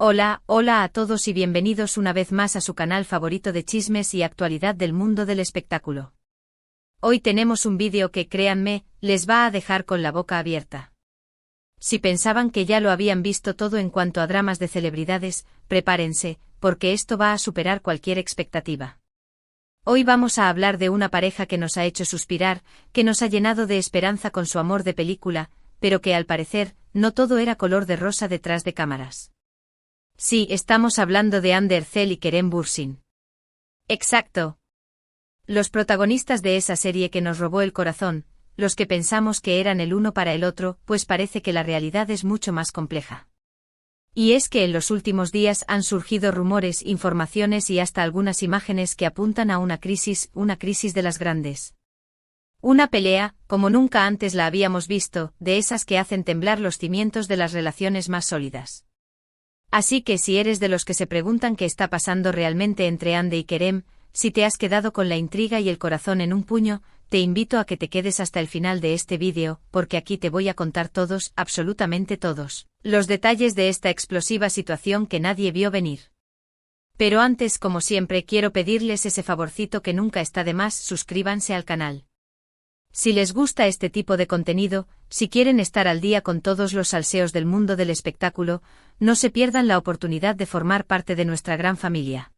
Hola a todos y bienvenidos una vez más a su canal favorito de chismes y actualidad del mundo del espectáculo. Hoy tenemos un vídeo que, créanme, les va a dejar con la boca abierta. Si pensaban que ya lo habían visto todo en cuanto a dramas de celebridades, prepárense, porque esto va a superar cualquier expectativa. Hoy vamos a hablar de una pareja que nos ha hecho suspirar, que nos ha llenado de esperanza con su amor de película, pero que al parecer, no todo era color de rosa detrás de cámaras. Sí, estamos hablando de Ander Zel y Kerem Bürsin. Exacto. Los protagonistas de esa serie que nos robó el corazón, los que pensamos que eran el uno para el otro, pues parece que la realidad es mucho más compleja. Y es que en los últimos días han surgido rumores, informaciones y hasta algunas imágenes que apuntan a una crisis de las grandes. Una pelea, como nunca antes la habíamos visto, de esas que hacen temblar los cimientos de las relaciones más sólidas. Así que si eres de los que se preguntan qué está pasando realmente entre Ande y Kerem, si te has quedado con la intriga y el corazón en un puño, te invito a que te quedes hasta el final de este vídeo, porque aquí te voy a contar todos, absolutamente todos, los detalles de esta explosiva situación que nadie vio venir. Pero antes, como siempre, quiero pedirles ese favorcito que nunca está de más: suscríbanse al canal. Si les gusta este tipo de contenido, si quieren estar al día con todos los salseos del mundo del espectáculo, no se pierdan la oportunidad de formar parte de nuestra gran familia.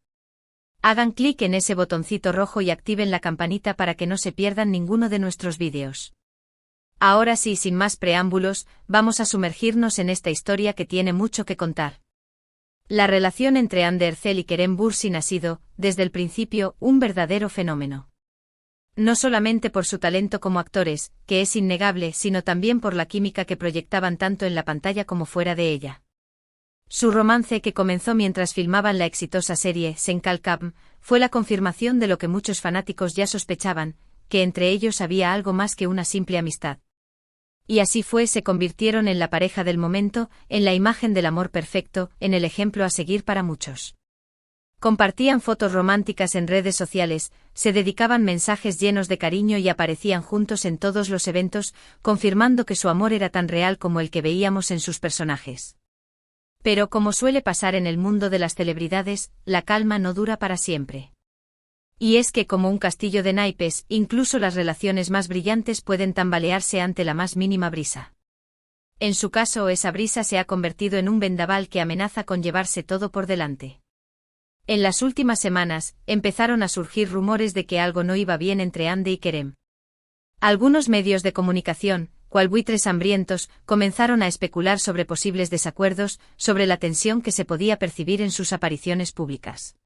Hagan clic en ese botoncito rojo y activen la campanita para que no se pierdan ninguno de nuestros vídeos. Ahora sí, sin más preámbulos, vamos a sumergirnos en esta historia que tiene mucho que contar. La relación entre Ander Zel y Kerem Bürsin ha sido, desde el principio, un verdadero fenómeno. No solamente por su talento como actores, que es innegable, sino también por la química que proyectaban tanto en la pantalla como fuera de ella. Su romance, que comenzó mientras filmaban la exitosa serie Senkalkam, fue la confirmación de lo que muchos fanáticos ya sospechaban, que entre ellos había algo más que una simple amistad. Y así fue, se convirtieron en la pareja del momento, en la imagen del amor perfecto, en el ejemplo a seguir para muchos. Compartían fotos románticas en redes sociales, se dedicaban mensajes llenos de cariño y aparecían juntos en todos los eventos, confirmando que su amor era tan real como el que veíamos en sus personajes. Pero como suele pasar en el mundo de las celebridades, la calma no dura para siempre. Y es que, como un castillo de naipes, incluso las relaciones más brillantes pueden tambalearse ante la más mínima brisa. En su caso, esa brisa se ha convertido en un vendaval que amenaza con llevarse todo por delante. En las últimas semanas, empezaron a surgir rumores de que algo no iba bien entre Ande y Kerem. Algunos medios de comunicación, cual buitres hambrientos, comenzaron a especular sobre posibles desacuerdos, sobre la tensión que se podía percibir en sus apariciones públicas.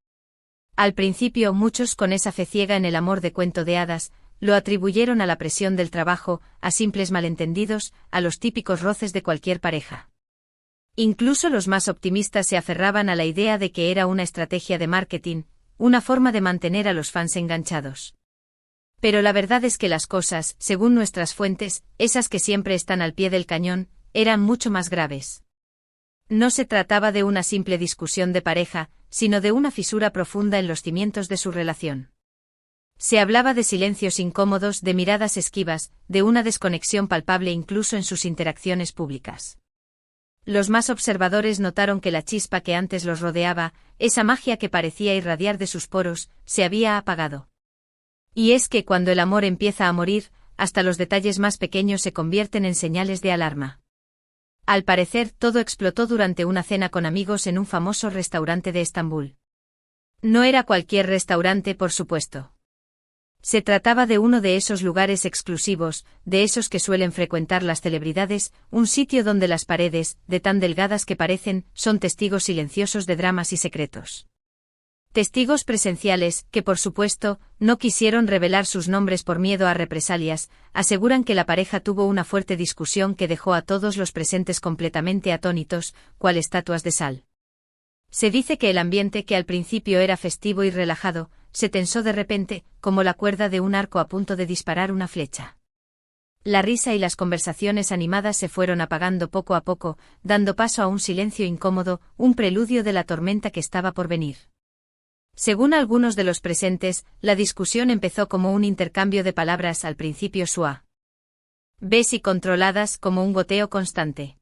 Al principio, muchos, con esa fe ciega en el amor de cuento de hadas, lo atribuyeron a la presión del trabajo, a simples malentendidos, a los típicos roces de cualquier pareja. Incluso los más optimistas se aferraban a la idea de que era una estrategia de marketing, una forma de mantener a los fans enganchados. Pero la verdad es que las cosas, según nuestras fuentes, esas que siempre están al pie del cañón, eran mucho más graves. No se trataba de una simple discusión de pareja, sino de una fisura profunda en los cimientos de su relación. Se hablaba de silencios incómodos, de miradas esquivas, de una desconexión palpable incluso en sus interacciones públicas. Los más observadores notaron que la chispa que antes los rodeaba, esa magia que parecía irradiar de sus poros, se había apagado. Y es que cuando el amor empieza a morir, hasta los detalles más pequeños se convierten en señales de alarma. Al parecer, todo explotó durante una cena con amigos en un famoso restaurante de Estambul. No era cualquier restaurante, por supuesto. Se trataba de uno de esos lugares exclusivos, de esos que suelen frecuentar las celebridades, un sitio donde las paredes, de tan delgadas que parecen, son testigos silenciosos de dramas y secretos. Testigos presenciales, que por supuesto, no quisieron revelar sus nombres por miedo a represalias, aseguran que la pareja tuvo una fuerte discusión que dejó a todos los presentes completamente atónitos, cual estatuas de sal. Se dice que el ambiente, que al principio era festivo y relajado, se tensó de repente, como la cuerda de un arco a punto de disparar una flecha. La risa y las conversaciones animadas se fueron apagando poco a poco, dando paso a un silencio incómodo, un preludio de la tormenta que estaba por venir. Según algunos de los presentes, la discusión empezó como un intercambio de palabras al principio suave y controladas, como un goteo constante.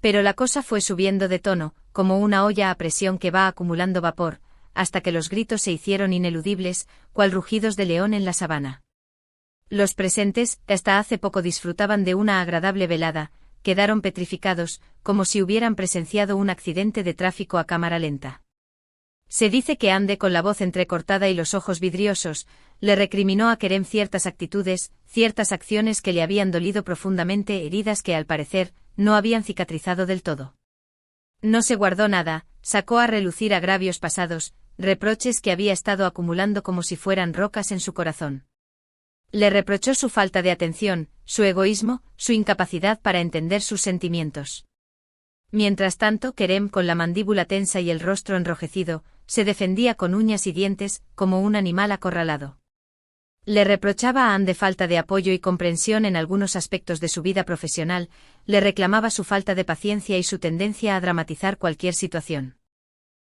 Pero la cosa fue subiendo de tono, como una olla a presión que va acumulando vapor, hasta que los gritos se hicieron ineludibles, cual rugidos de león en la sabana. Los presentes, que hasta hace poco disfrutaban de una agradable velada, quedaron petrificados, como si hubieran presenciado un accidente de tráfico a cámara lenta. Se dice que Ande, con la voz entrecortada y los ojos vidriosos, le recriminó a Kerem ciertas actitudes, ciertas acciones que le habían dolido profundamente, heridas que al parecer no habían cicatrizado del todo. No se guardó nada, sacó a relucir agravios pasados, reproches que había estado acumulando como si fueran rocas en su corazón. Le reprochó su falta de atención, su egoísmo, su incapacidad para entender sus sentimientos. Mientras tanto, Kerem, con la mandíbula tensa y el rostro enrojecido, se defendía con uñas y dientes, como un animal acorralado. Le reprochaba a Ande falta de apoyo y comprensión en algunos aspectos de su vida profesional, le reclamaba su falta de paciencia y su tendencia a dramatizar cualquier situación.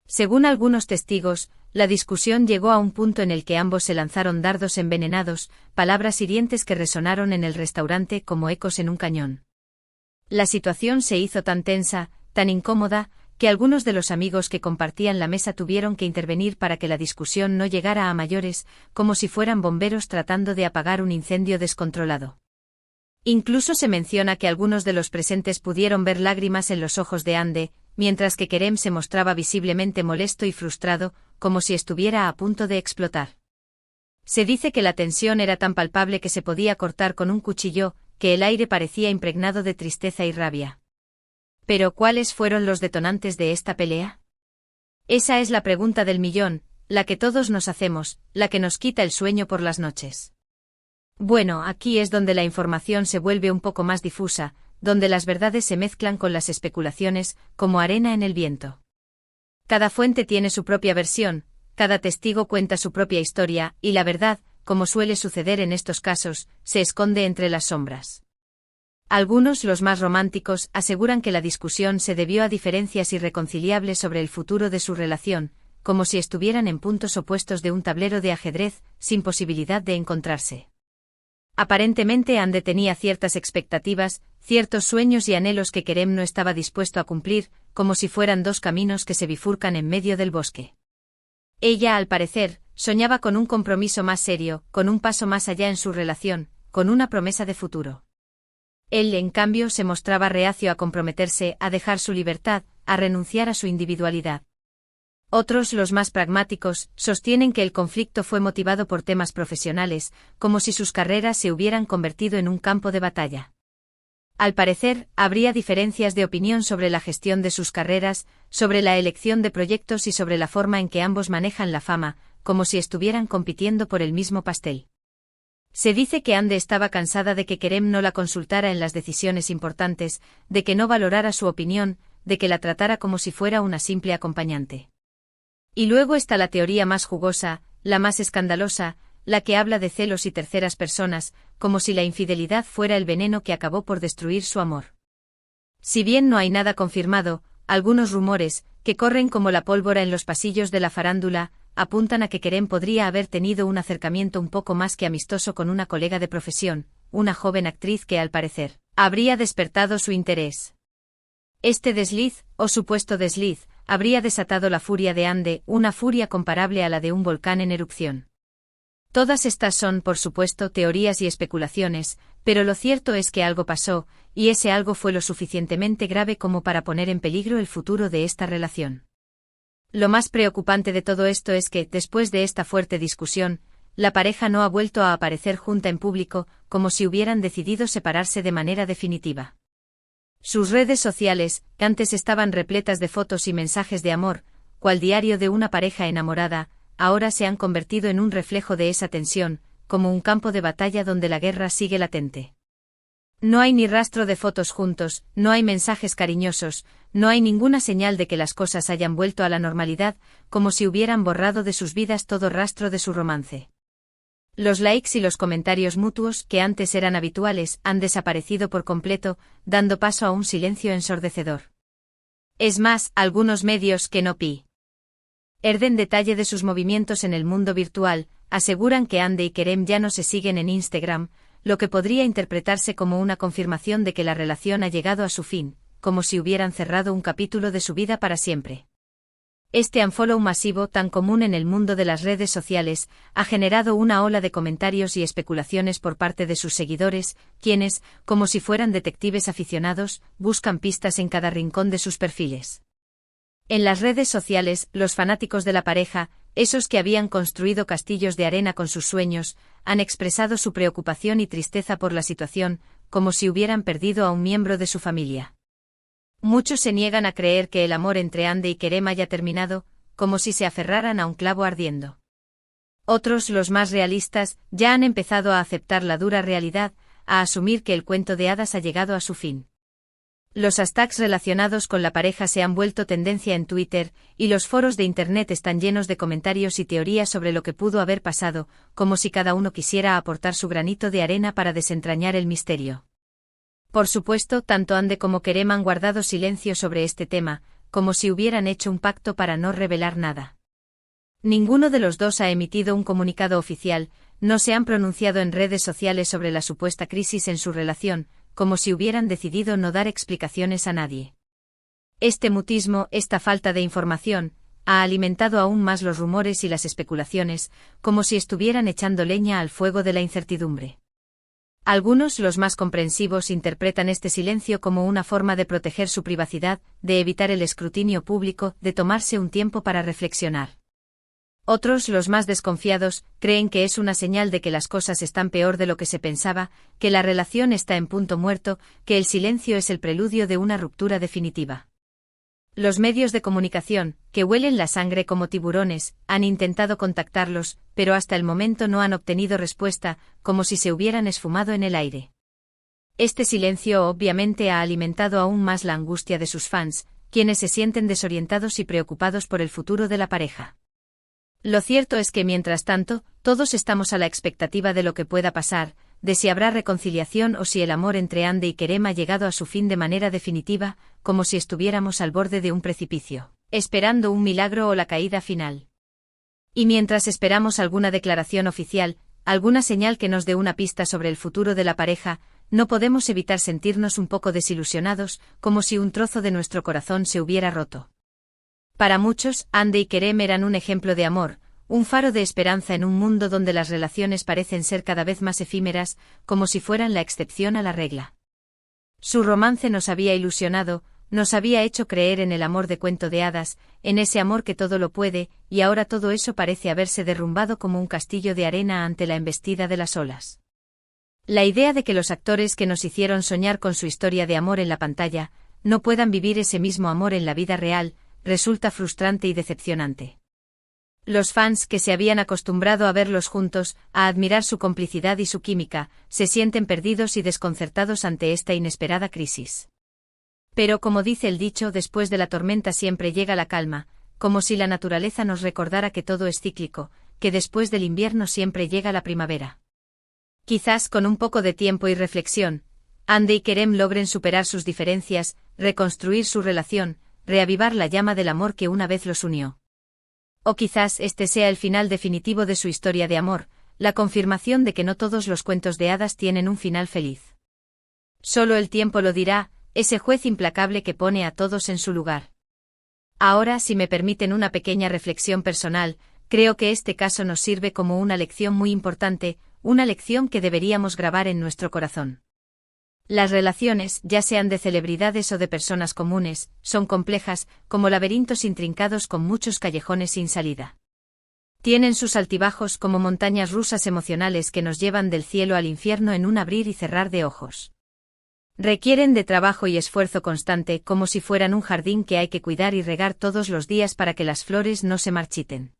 Según algunos testigos, la discusión llegó a un punto en el que ambos se lanzaron dardos envenenados, palabras hirientes que resonaron en el restaurante como ecos en un cañón. La situación se hizo tan tensa, tan incómoda, que algunos de los amigos que compartían la mesa tuvieron que intervenir para que la discusión no llegara a mayores, como si fueran bomberos tratando de apagar un incendio descontrolado. Incluso se menciona que algunos de los presentes pudieron ver lágrimas en los ojos de Ande, mientras que Kerem se mostraba visiblemente molesto y frustrado, como si estuviera a punto de explotar. Se dice que la tensión era tan palpable que se podía cortar con un cuchillo, que el aire parecía impregnado de tristeza y rabia. ¿Pero cuáles fueron los detonantes de esta pelea? Esa es la pregunta del millón, la que todos nos hacemos, la que nos quita el sueño por las noches. Bueno, aquí es donde la información se vuelve un poco más difusa, donde las verdades se mezclan con las especulaciones, como arena en el viento. Cada fuente tiene su propia versión, cada testigo cuenta su propia historia, y la verdad, como suele suceder en estos casos, se esconde entre las sombras. Algunos, los más románticos, aseguran que la discusión se debió a diferencias irreconciliables sobre el futuro de su relación, como si estuvieran en puntos opuestos de un tablero de ajedrez, sin posibilidad de encontrarse. Aparentemente Ande tenía ciertas expectativas, ciertos sueños y anhelos que Kerem no estaba dispuesto a cumplir, como si fueran dos caminos que se bifurcan en medio del bosque. Ella, al parecer, soñaba con un compromiso más serio, con un paso más allá en su relación, con una promesa de futuro. Él, en cambio, se mostraba reacio a comprometerse, a dejar su libertad, a renunciar a su individualidad. Otros, los más pragmáticos, sostienen que el conflicto fue motivado por temas profesionales, como si sus carreras se hubieran convertido en un campo de batalla. Al parecer, habría diferencias de opinión sobre la gestión de sus carreras, sobre la elección de proyectos y sobre la forma en que ambos manejan la fama, como si estuvieran compitiendo por el mismo pastel. Se dice que Ande estaba cansada de que Kerem no la consultara en las decisiones importantes, de que no valorara su opinión, de que la tratara como si fuera una simple acompañante. Y luego está la teoría más jugosa, la más escandalosa, la que habla de celos y terceras personas, como si la infidelidad fuera el veneno que acabó por destruir su amor. Si bien no hay nada confirmado, algunos rumores, que corren como la pólvora en los pasillos de la farándula, apuntan a que Kerem podría haber tenido un acercamiento un poco más que amistoso con una colega de profesión, una joven actriz que al parecer, habría despertado su interés. Este desliz, o supuesto desliz, habría desatado la furia de Ande, una furia comparable a la de un volcán en erupción. Todas estas son, por supuesto, teorías y especulaciones, pero lo cierto es que algo pasó, y ese algo fue lo suficientemente grave como para poner en peligro el futuro de esta relación. Lo más preocupante de todo esto es que, después de esta fuerte discusión, la pareja no ha vuelto a aparecer junta en público, como si hubieran decidido separarse de manera definitiva. Sus redes sociales, que antes estaban repletas de fotos y mensajes de amor, cual diario de una pareja enamorada, ahora se han convertido en un reflejo de esa tensión, como un campo de batalla donde la guerra sigue latente. No hay ni rastro de fotos juntos, no hay mensajes cariñosos, no hay ninguna señal de que las cosas hayan vuelto a la normalidad, como si hubieran borrado de sus vidas todo rastro de su romance. Los likes y los comentarios mutuos, que antes eran habituales, han desaparecido por completo, dando paso a un silencio ensordecedor. Es más, algunos medios que no pierden detalle de sus movimientos en el mundo virtual, aseguran que Ande y Kerem ya no se siguen en Instagram, lo que podría interpretarse como una confirmación de que la relación ha llegado a su fin, como si hubieran cerrado un capítulo de su vida para siempre. Este unfollow masivo, tan común en el mundo de las redes sociales, ha generado una ola de comentarios y especulaciones por parte de sus seguidores, quienes, como si fueran detectives aficionados, buscan pistas en cada rincón de sus perfiles. En las redes sociales, los fanáticos de la pareja, esos que habían construido castillos de arena con sus sueños, han expresado su preocupación y tristeza por la situación, como si hubieran perdido a un miembro de su familia. Muchos se niegan a creer que el amor entre Ande y Kerem haya terminado, como si se aferraran a un clavo ardiendo. Otros, los más realistas, ya han empezado a aceptar la dura realidad, a asumir que el cuento de hadas ha llegado a su fin. Los hashtags relacionados con la pareja se han vuelto tendencia en Twitter, y los foros de Internet están llenos de comentarios y teorías sobre lo que pudo haber pasado, como si cada uno quisiera aportar su granito de arena para desentrañar el misterio. Por supuesto, tanto Ande como Kerem han guardado silencio sobre este tema, como si hubieran hecho un pacto para no revelar nada. Ninguno de los dos ha emitido un comunicado oficial, no se han pronunciado en redes sociales sobre la supuesta crisis en su relación, como si hubieran decidido no dar explicaciones a nadie. Este mutismo, esta falta de información, ha alimentado aún más los rumores y las especulaciones, como si estuvieran echando leña al fuego de la incertidumbre. Algunos, los más comprensivos, interpretan este silencio como una forma de proteger su privacidad, de evitar el escrutinio público, de tomarse un tiempo para reflexionar. Otros, los más desconfiados, creen que es una señal de que las cosas están peor de lo que se pensaba, que la relación está en punto muerto, que el silencio es el preludio de una ruptura definitiva. Los medios de comunicación, que huelen la sangre como tiburones, han intentado contactarlos, pero hasta el momento no han obtenido respuesta, como si se hubieran esfumado en el aire. Este silencio obviamente ha alimentado aún más la angustia de sus fans, quienes se sienten desorientados y preocupados por el futuro de la pareja. Lo cierto es que mientras tanto, todos estamos a la expectativa de lo que pueda pasar, de si habrá reconciliación o si el amor entre Ande y Kerem ha llegado a su fin de manera definitiva, como si estuviéramos al borde de un precipicio, esperando un milagro o la caída final. Y mientras esperamos alguna declaración oficial, alguna señal que nos dé una pista sobre el futuro de la pareja, no podemos evitar sentirnos un poco desilusionados, como si un trozo de nuestro corazón se hubiera roto. Para muchos, Ande y Kerem eran un ejemplo de amor, un faro de esperanza en un mundo donde las relaciones parecen ser cada vez más efímeras, como si fueran la excepción a la regla. Su romance nos había ilusionado, nos había hecho creer en el amor de cuento de hadas, en ese amor que todo lo puede, y ahora todo eso parece haberse derrumbado como un castillo de arena ante la embestida de las olas. La idea de que los actores que nos hicieron soñar con su historia de amor en la pantalla, no puedan vivir ese mismo amor en la vida real, resulta frustrante y decepcionante. Los fans, que se habían acostumbrado a verlos juntos, a admirar su complicidad y su química, se sienten perdidos y desconcertados ante esta inesperada crisis. Pero como dice el dicho, después de la tormenta siempre llega la calma, como si la naturaleza nos recordara que todo es cíclico, que después del invierno siempre llega la primavera. Quizás con un poco de tiempo y reflexión, Ande y Kerem logren superar sus diferencias, reconstruir su relación, reavivar la llama del amor que una vez los unió. O quizás este sea el final definitivo de su historia de amor, la confirmación de que no todos los cuentos de hadas tienen un final feliz. Solo el tiempo lo dirá, ese juez implacable que pone a todos en su lugar. Ahora, si me permiten una pequeña reflexión personal, creo que este caso nos sirve como una lección muy importante, una lección que deberíamos grabar en nuestro corazón. Las relaciones, ya sean de celebridades o de personas comunes, son complejas, como laberintos intrincados con muchos callejones sin salida. Tienen sus altibajos como montañas rusas emocionales que nos llevan del cielo al infierno en un abrir y cerrar de ojos. Requieren de trabajo y esfuerzo constante, como si fueran un jardín que hay que cuidar y regar todos los días para que las flores no se marchiten.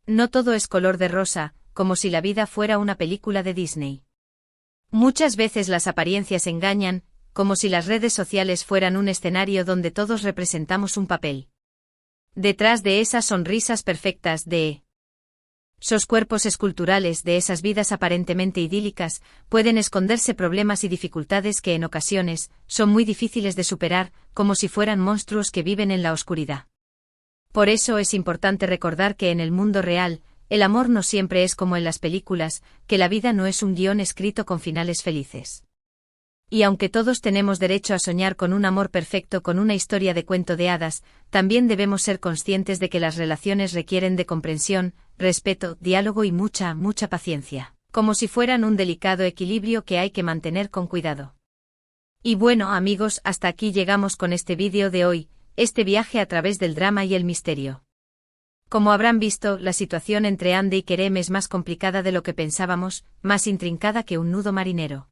No todo es color de rosa, como si la vida fuera una película de Disney. Muchas veces las apariencias engañan, como si las redes sociales fueran un escenario donde todos representamos un papel. Detrás de esas sonrisas perfectas, de esos cuerpos esculturales, de esas vidas aparentemente idílicas, pueden esconderse problemas y dificultades que en ocasiones son muy difíciles de superar, como si fueran monstruos que viven en la oscuridad. Por eso es importante recordar que en el mundo real, el amor no siempre es como en las películas, que la vida no es un guión escrito con finales felices. Y aunque todos tenemos derecho a soñar con un amor perfecto, con una historia de cuento de hadas, también debemos ser conscientes de que las relaciones requieren de comprensión, respeto, diálogo y mucha paciencia, como si fueran un delicado equilibrio que hay que mantener con cuidado. Y bueno, amigos, hasta aquí llegamos con este vídeo de hoy, este viaje a través del drama y el misterio. Como habrán visto, la situación entre Andy y Kerem es más complicada de lo que pensábamos, más intrincada que un nudo marinero.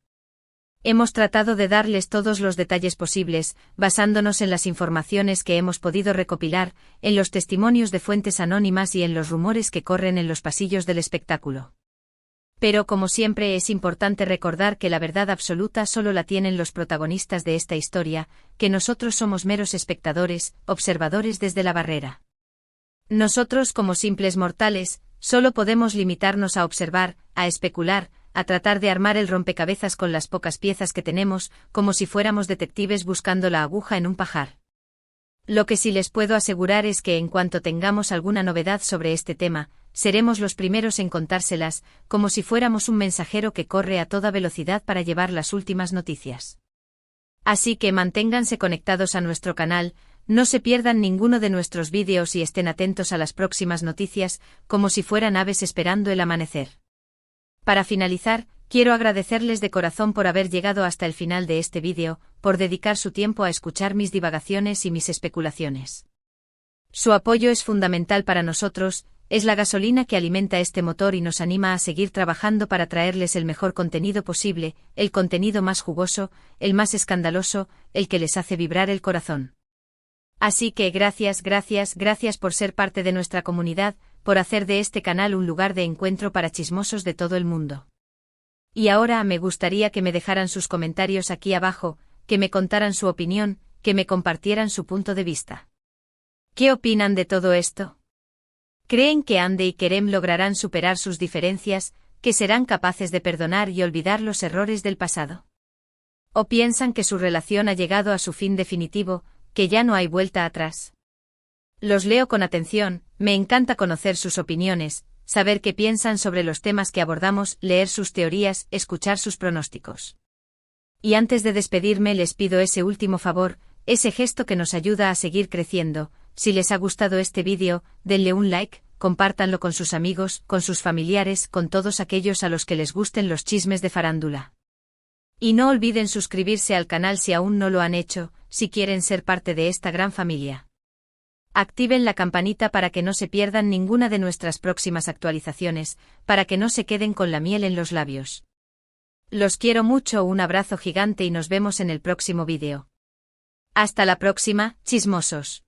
Hemos tratado de darles todos los detalles posibles, basándonos en las informaciones que hemos podido recopilar, en los testimonios de fuentes anónimas y en los rumores que corren en los pasillos del espectáculo. Pero como siempre es importante recordar que la verdad absoluta solo la tienen los protagonistas de esta historia, que nosotros somos meros espectadores, observadores desde la barrera. Nosotros como simples mortales, solo podemos limitarnos a observar, a especular, a tratar de armar el rompecabezas con las pocas piezas que tenemos, como si fuéramos detectives buscando la aguja en un pajar. Lo que sí les puedo asegurar es que en cuanto tengamos alguna novedad sobre este tema, seremos los primeros en contárselas, como si fuéramos un mensajero que corre a toda velocidad para llevar las últimas noticias. Así que manténganse conectados a nuestro canal, no se pierdan ninguno de nuestros vídeos y estén atentos a las próximas noticias, como si fueran aves esperando el amanecer. Para finalizar, quiero agradecerles de corazón por haber llegado hasta el final de este vídeo, por dedicar su tiempo a escuchar mis divagaciones y mis especulaciones. Su apoyo es fundamental para nosotros, es la gasolina que alimenta este motor y nos anima a seguir trabajando para traerles el mejor contenido posible, el contenido más jugoso, el más escandaloso, el que les hace vibrar el corazón. Así que gracias por ser parte de nuestra comunidad, por hacer de este canal un lugar de encuentro para chismosos de todo el mundo. Y ahora me gustaría que me dejaran sus comentarios aquí abajo, que me contaran su opinión, que me compartieran su punto de vista. ¿Qué opinan de todo esto? ¿Creen que Andy y Kerem lograrán superar sus diferencias, que serán capaces de perdonar y olvidar los errores del pasado? ¿O piensan que su relación ha llegado a su fin definitivo, que ya no hay vuelta atrás? Los leo con atención, me encanta conocer sus opiniones, saber qué piensan sobre los temas que abordamos, leer sus teorías, escuchar sus pronósticos. Y antes de despedirme les pido ese último favor, ese gesto que nos ayuda a seguir creciendo. Si les ha gustado este vídeo, denle un like, compártanlo con sus amigos, con sus familiares, con todos aquellos a los que les gusten los chismes de farándula. Y no olviden suscribirse al canal si aún no lo han hecho, si quieren ser parte de esta gran familia. Activen la campanita para que no se pierdan ninguna de nuestras próximas actualizaciones, para que no se queden con la miel en los labios. Los quiero mucho, un abrazo gigante y nos vemos en el próximo vídeo. Hasta la próxima, chismosos.